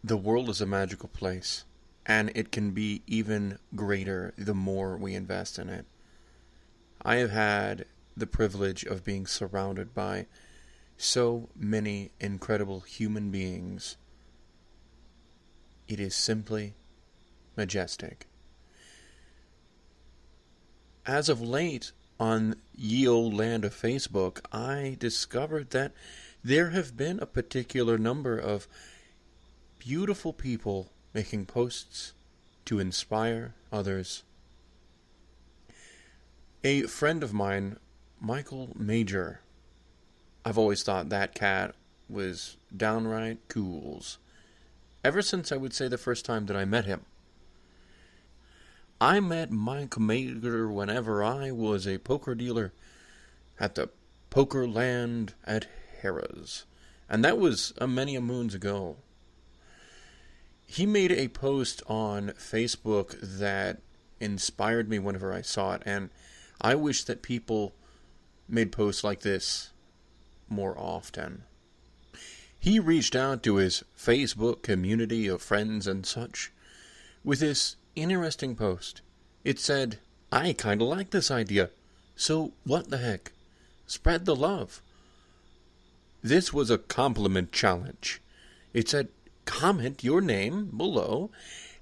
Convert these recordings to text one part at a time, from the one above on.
The world is a magical place, and it can be even greater the more we invest in it. I have had the privilege of being surrounded by so many incredible human beings. It is simply majestic. As of late, on ye old land of Facebook, I discovered that there have been a particular number of beautiful people making posts to inspire others. A friend of mine, Michael Major, I've always thought that cat was downright cools. Ever since I would say the first time that I met him. I met Mike Major whenever I was a poker dealer at the Poker Land at Harrah's. And that was many a moons ago. He made a post on Facebook that inspired me whenever I saw it, and I wish that people made posts like this more often. He reached out to his Facebook community of friends and such with this interesting post. It said, "I kinda like this idea, so what the heck? Spread the love." This was a compliment challenge. It said, comment your name below,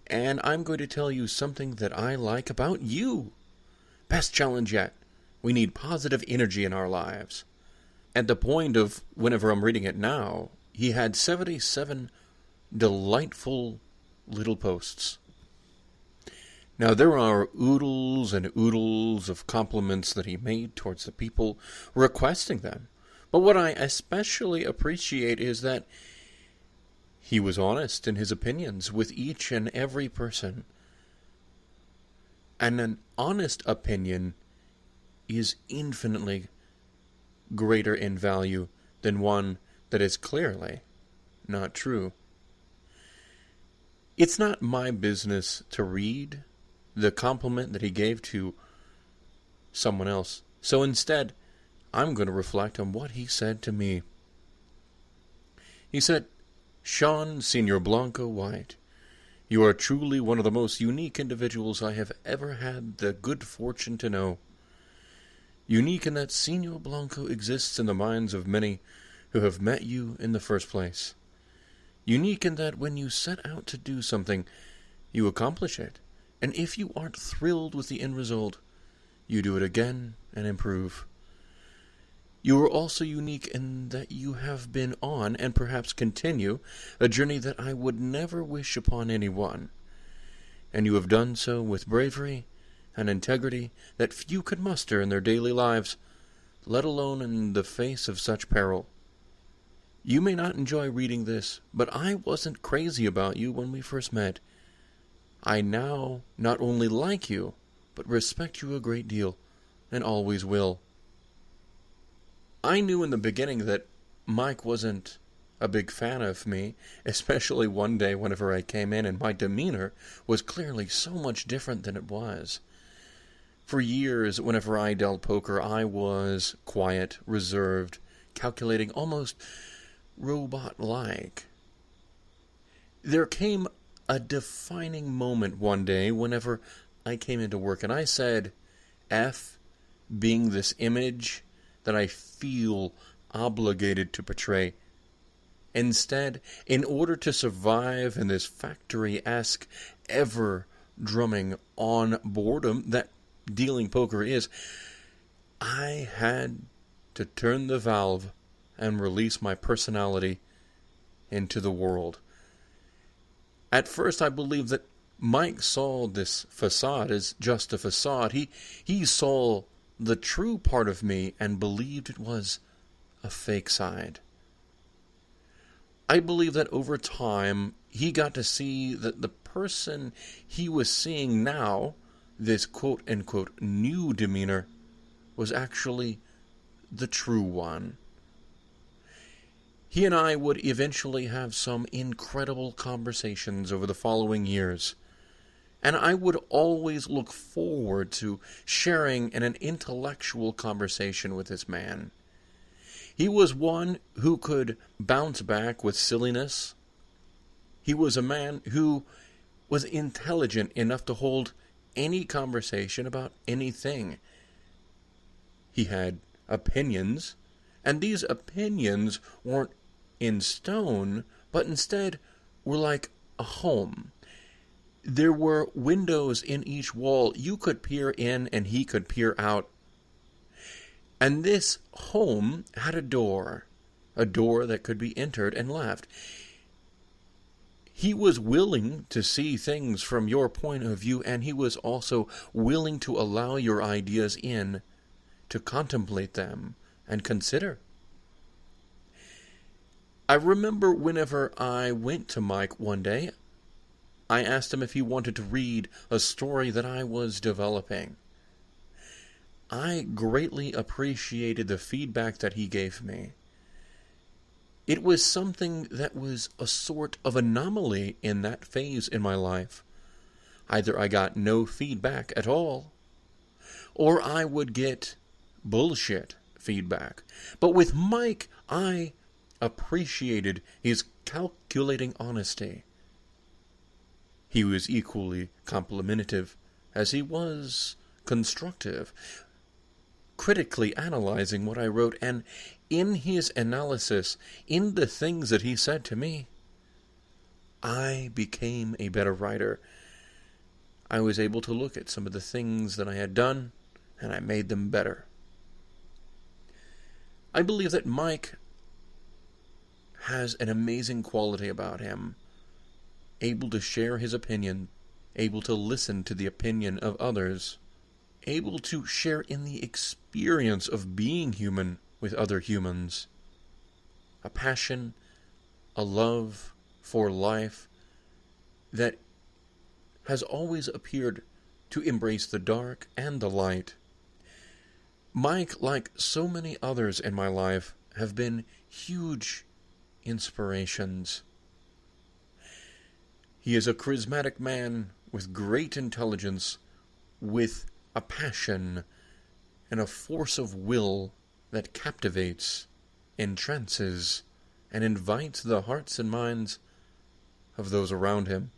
and I'm going to tell you something that I like about you. Best challenge yet. We need positive energy in our lives. At the point of whenever I'm reading it now, he had 77 delightful little posts. Now, there are oodles and oodles of compliments that he made towards the people requesting them. But what I especially appreciate is that he was honest in his opinions with each and every person. And an honest opinion is infinitely greater in value than one that is clearly not true. It's not my business to read the compliment that he gave to someone else. So instead, I'm going to reflect on what he said to me. He said, "Sean Senior Blanco White, you are truly one of the most unique individuals I have ever had the good fortune to know. Unique in that Senor Blanco exists in the minds of many who have met you in the first place. Unique in that when you set out to do something, you accomplish it. And if you aren't thrilled with the end result, you do it again and improve. You are also unique in that you have been on, and perhaps continue, a journey that I would never wish upon anyone. And you have done so with bravery and integrity that few could muster in their daily lives, let alone in the face of such peril. You may not enjoy reading this, but I wasn't crazy about you when we first met. I now not only like you, but respect you a great deal, and always will." I knew in the beginning that Mike wasn't a big fan of me, especially one day whenever I came in and my demeanor was clearly so much different than it was. For years, whenever I dealt poker, I was quiet, reserved, calculating, almost robot-like. There came a defining moment one day whenever I came into work, and I said, F being this image that I feel obligated to portray. Instead, in order to survive in this factory-esque, ever-drumming on boredom that dealing poker is, I had to turn the valve and release my personality into the world. At first, I believed that Mike saw this facade as just a facade. He saw the true part of me and believed it was a fake side. I believe that over time, he got to see that the person he was seeing now, this quote-unquote new demeanor, was actually the true one. He and I would eventually have some incredible conversations over the following years, and I would always look forward to sharing in an intellectual conversation with this man. He was one who could bounce back with silliness. He was a man who was intelligent enough to hold any conversation about anything. He had opinions, and these opinions weren't in stone, but instead were like a home. There were windows in each wall. You could peer in and he could peer out. And this home had a door that could be entered and left. He was willing to see things from your point of view, and he was also willing to allow your ideas in, to contemplate them and consider. I remember whenever I went to Mike one day, I asked him if he wanted to read a story that I was developing. I greatly appreciated the feedback that he gave me. It was something that was a sort of anomaly in that phase in my life. Either I got no feedback at all, or I would get bullshit feedback. But with Mike, I appreciated his calculating honesty. He was equally complimentary as he was constructive, critically analyzing what I wrote, and in his analysis, in the things that he said to me, I became a better writer. I was able to look at some of the things that I had done, and I made them better. I believe that Mike has an amazing quality about him, able to share his opinion, able to listen to the opinion of others, able to share in the experience of being human with other humans, a passion, a love for life that has always appeared to embrace the dark and the light. Mike, like so many others in my life, have been huge inspirations. He is a charismatic man with great intelligence, with a passion and a force of will that captivates, entrances, and invites the hearts and minds of those around him.